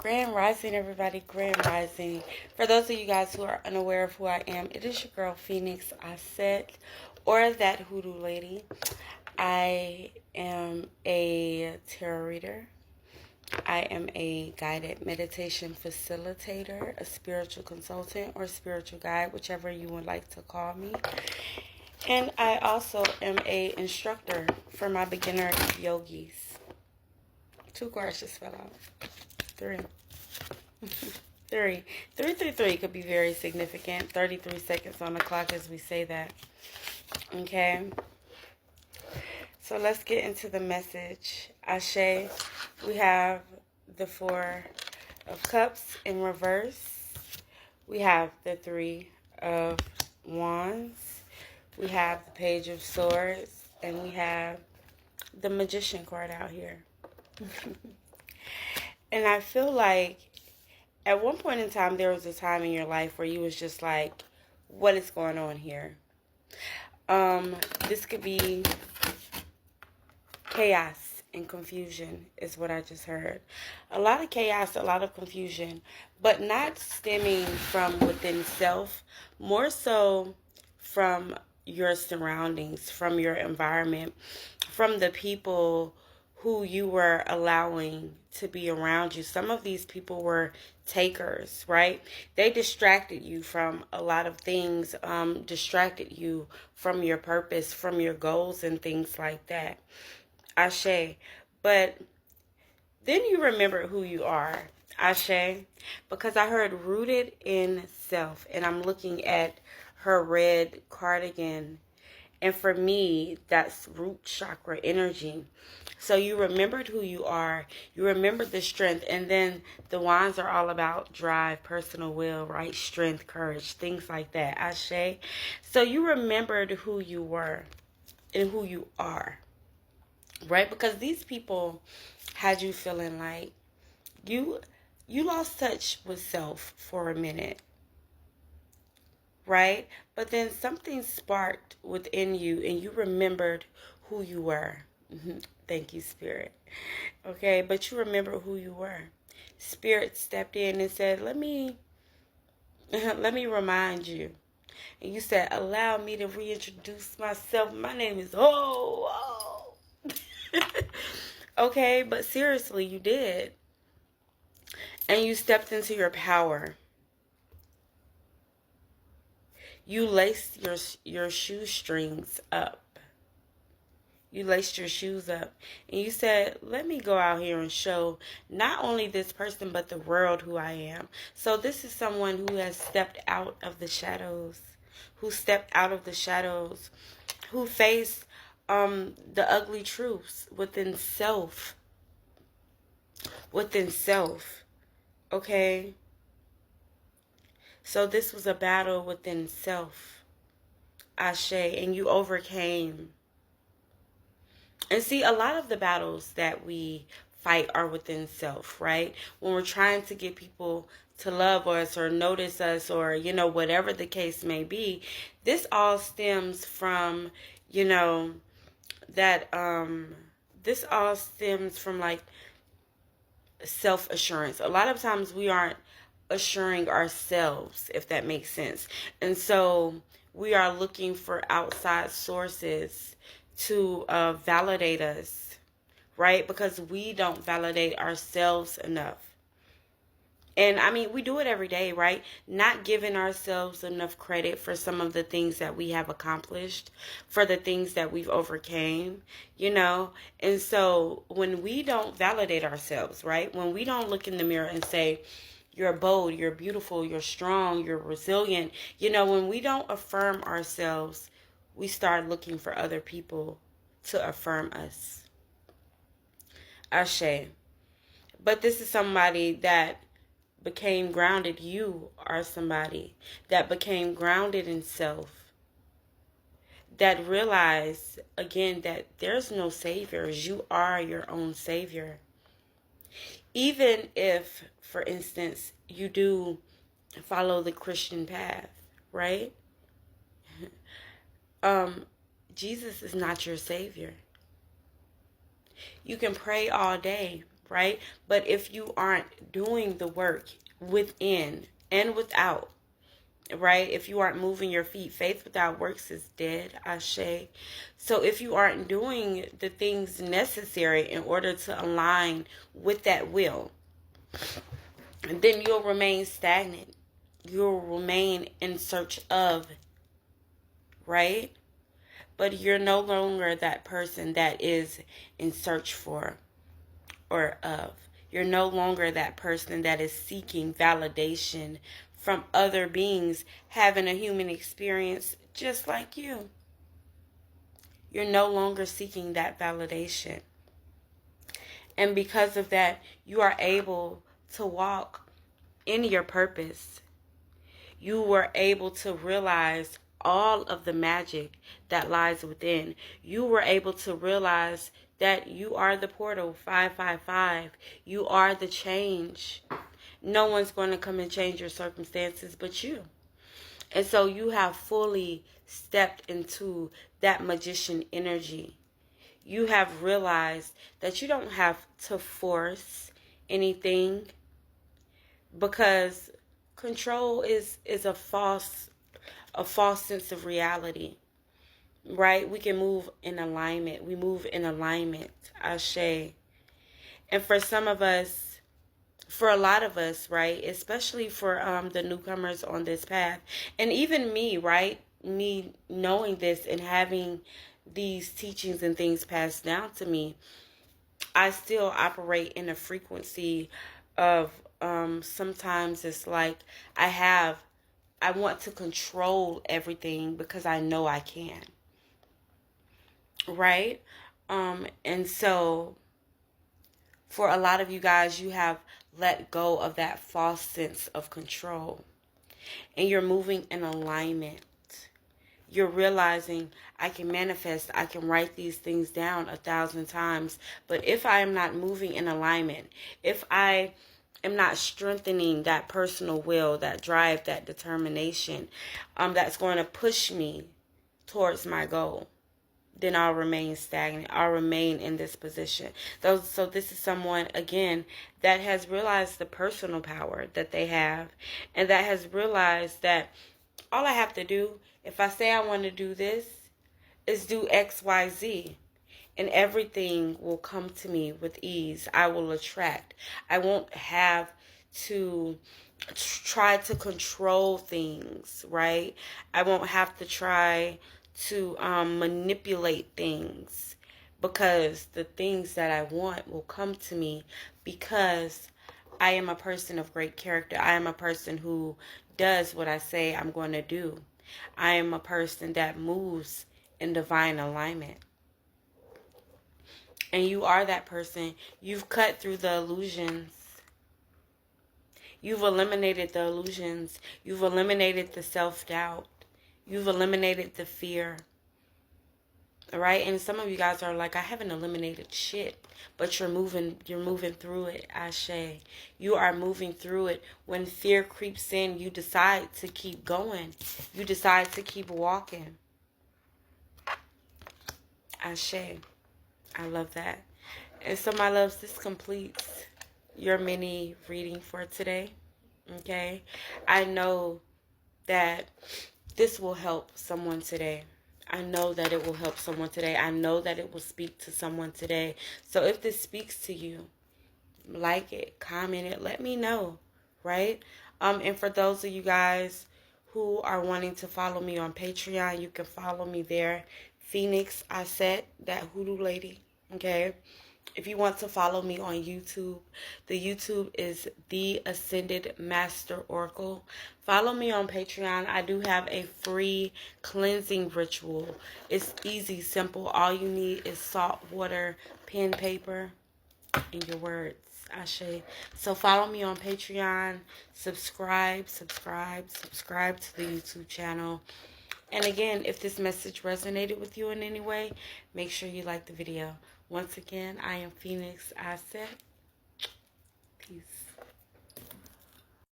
Grand Rising, everybody. Grand Rising. For those of you guys who are unaware of who I am, it is your girl, Phoenix Aset, or that hoodoo lady. I am a tarot reader. I am a guided meditation facilitator, a spiritual consultant, or spiritual guide, whichever you would like to call me. And I also am a instructor for my beginner yogis. 2 cards just fell out. 3. 3 could be very significant. 33 seconds on the clock as we say that. Okay. So let's get into the message. Ashe, we have the 4 of Cups in reverse. We have the 3 of Wands. We have the Page of Swords. And we have the Magician card out here. And I feel like at one point in time, there was a time in your life where you was just like, what is going on here? This could be chaos and confusion is what I just heard. A lot of chaos, a lot of confusion, but not stemming from within self, more so from your surroundings, from your environment, from the people who you were allowing to be around you. Some of these people were takers, right? They distracted you from a lot of things, distracted you from your purpose, from your goals and things like that. Ashe. But then you remember who you are. Ashe. Because I heard rooted in self. And I'm looking at her red cardigan. And for me, that's root chakra energy. So you remembered who you are. You remembered the strength. And then the wands are all about drive, personal will, right? Strength, courage, things like that. Ashe. So you remembered who you were and who you are. Right? Because these people had you feeling like you lost touch with self for a minute. Right? But then something sparked within you and you remembered who you were. Thank you, Spirit. Okay, but you remember who you were. Spirit stepped in and said, let me remind you. And you said, allow me to reintroduce myself. My name is Okay, but seriously, you did. And you stepped into your power. You laced your shoestrings up. You laced your shoes up. And you said, let me go out here and show not only this person, but the world who I am. So this is someone who has stepped out of the shadows. Who stepped out of the shadows. Who faced the ugly truths within self. Within self. Okay? So this was a battle within self. Ashe. And you overcame. And see, a lot of the battles that we fight are within self, right? When we're trying to get people to love us or notice us or, whatever the case may be, this all stems from, that, this all stems from like self-assurance. A lot of times we aren't assuring ourselves, if that makes sense. And so we are looking for outside sources to validate us, right? Because we don't validate ourselves enough. And I mean, we do it every day, right? Not giving ourselves enough credit for some of the things that we have accomplished, for the things that we've overcame, And so when we don't validate ourselves, right? When we don't look in the mirror and say, you're bold, you're beautiful, you're strong, you're resilient. When we don't affirm ourselves, we start looking for other people to affirm us. Ashe. But this is somebody that became grounded. You are somebody that became grounded in self. That realized, again, that there's no saviors. You are your own savior. Even if, for instance, you do follow the Christian path, right? Jesus is not your savior. You can pray all day, right? But if you aren't doing the work within and without, right? If you aren't moving your feet, faith without works is dead, Ashe. So if you aren't doing the things necessary in order to align with that will, then you'll remain stagnant. You'll remain in search of, right? But you're no longer that person that is in search for or of. You're no longer that person that is seeking validation from other beings having a human experience just like you. You're no longer seeking that validation. And because of that, you are able to walk in your purpose. You were able to realize all of the magic that lies within. You were able to realize that you are the portal 555. You are the change. No one's going to come and change your circumstances but you. And so you have fully stepped into that magician energy. You have realized that you don't have to force anything, because control is a false sense of reality, right? We can move in alignment. We move in alignment, Ashe. And for some of us, for a lot of us, right, especially for the newcomers on this path, and even me, right, me knowing this and having these teachings and things passed down to me, I still operate in a frequency of sometimes it's like I want to control everything because I know I can, right? And so for a lot of you guys, you have let go of that false sense of control, and you're moving in alignment. You're realizing I can manifest, I can write these things down 1,000 times, but if I am not moving in alignment, if I am not strengthening that personal will, that drive, that determination, that's going to push me towards my goal, then I'll remain stagnant. I'll remain in this position. So this is someone, again, that has realized the personal power that they have, and that has realized that all I have to do, if I say I want to do this, is do X, Y, Z. And everything will come to me with ease. I will attract. I won't have to try to control things, right? I won't have to try to manipulate things, because the things that I want will come to me, because I am a person of great character. I am a person who does what I say I'm going to do. I am a person that moves in divine alignment. And you are that person. You've cut through the illusions. You've eliminated the illusions. You've eliminated the self-doubt. You've eliminated the fear. All right? And some of you guys are like, I haven't eliminated shit. But you're moving through it, Ashe. You are moving through it. When fear creeps in, you decide to keep going. You decide to keep walking. Ashe. I love that. And so, my loves, this completes your mini reading for today. Okay? I know that this will help someone today. I know that it will help someone today. I know that it will speak to someone today. So if this speaks to you, like it, comment it, let me know, right? And for those of you guys who are wanting to follow me on Patreon, you can follow me there. Phoenix Aset, that hoodoo lady, okay? If you want to follow me on YouTube, the YouTube is The Ascended Master Oracle. Follow me on Patreon. I do have a free cleansing ritual. It's easy, simple. All you need is salt, water, pen, paper, and your words. Ashe. So follow me on Patreon. Subscribe to the YouTube channel. And again, if this message resonated with you in any way, make sure you like the video. Once again, I am Phoenix Aset. Peace.